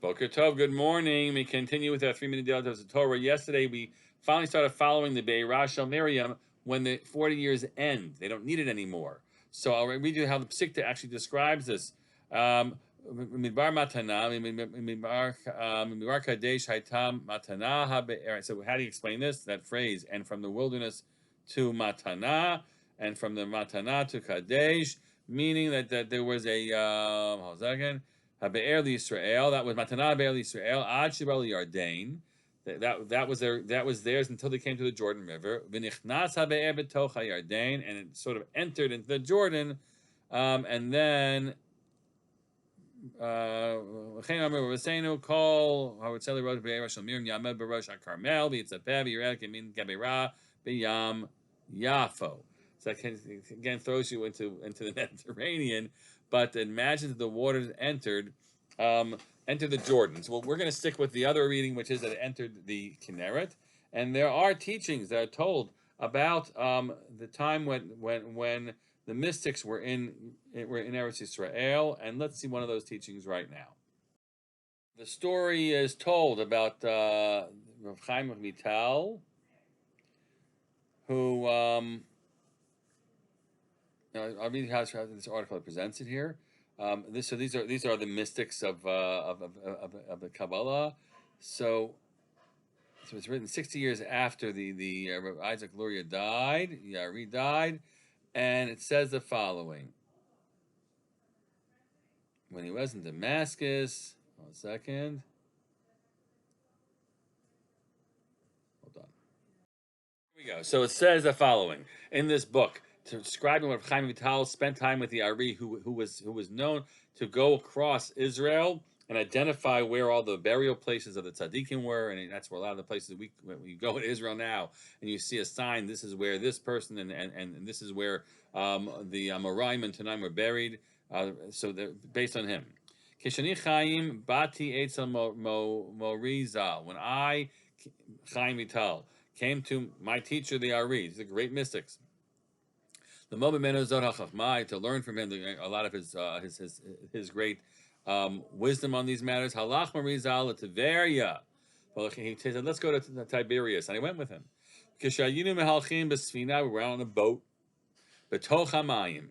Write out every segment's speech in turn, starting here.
Boker Tov, good morning. We continue with our 3-minute daily of the Torah. Yesterday, we finally started following the Be'erah Shel Miriam when the 40 years end. They don't need it anymore. So I'll read you how the Psikta actually describes this. Midbar matana, midbar kadesh haitam matana habe'er. So how do you explain this? That phrase, and from the wilderness to matana, and from the matana to kadesh, meaning that there was a, hold on a second, Habe'er Yisrael. That was Matana Be'er Yisrael. Ad Shibal Yardain. That was theirs until they came to the Jordan River. V'nichnas habe'er b'toch Yardain, and it sort of entered into the Jordan, and then. Call Howard Sally wrote Be'er Shel Miriam Yamed Barosh HaKarmel V'yitzapeh V'yirek Yamin Gabera B'yam Yafo. So that again throws you into the Mediterranean. But imagine that the waters entered the Jordan. So we're going to stick with the other reading, which is that it entered the Kinneret. And there are teachings that are told about the time when the mystics were in Eretz Yisrael. And let's see one of those teachings right now. The story is told about Rav Chaim Vital, who I'll read how this article presents it here. These are the mystics of the Kabbalah. So it's written 60 years after the Isaac Luria died. Yari died, and it says the following: when he was in Damascus. 1 second. Hold on. Here we go. So it says the following in this book, describing what Chaim Vital spent time with the Ari, who was known to go across Israel and identify where all the burial places of the tzaddikim were, and that's where a lot of the places when you go in Israel now, and you see a sign, this is where this person and this is where the Amoraim and Tanaim were buried. So they're based on him. Kishani Chaim Bati Eitzel Morizal. When I, Chaim Vital, came to my teacher, the Ari, the great mystics, the Mo B'meno Zod HaChachma, to learn from him a lot of his great wisdom on these matters. Halach Marizal Tiberia. He said, let's go to Tiberias, and I went with him. Kishayinu Mehalchim B'Sfina, we were out on a boat. B'toch HaMayim.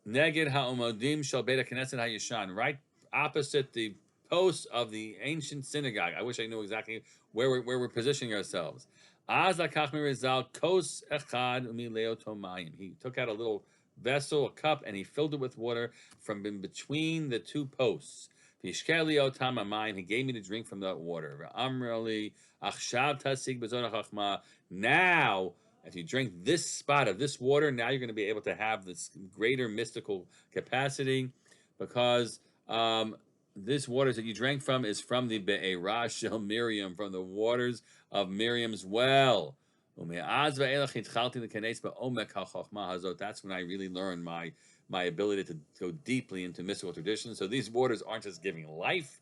Neged HaUmodim Shal Beit HaKnesset HaYishan, right opposite the posts of the ancient synagogue. I wish I knew exactly where we're positioning ourselves. Az Lakach Mirizal Kos Echad Umileo Tomayim. He took out a little vessel, a cup, and he filled it with water from in between the two posts. Vishkeli Otam Amayim. He gave me to drink from that water. Amrali Achshav Tasig Bezon HaChachma. Now, if you drink this spot of this water, now you're going to be able to have this greater mystical capacity, because this water that you drank from is from the Be'erah Shel Miriam, from the waters of Miriam's well. That's when I really learned my ability to go deeply into mystical traditions. So these waters aren't just giving life,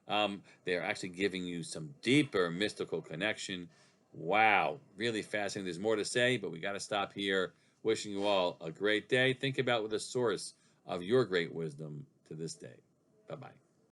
they are actually giving you some deeper mystical connection. Wow, really fascinating. There's more to say, but we got to stop here. Wishing you all a great day. Think about the source of your great wisdom to this day. Bye-bye.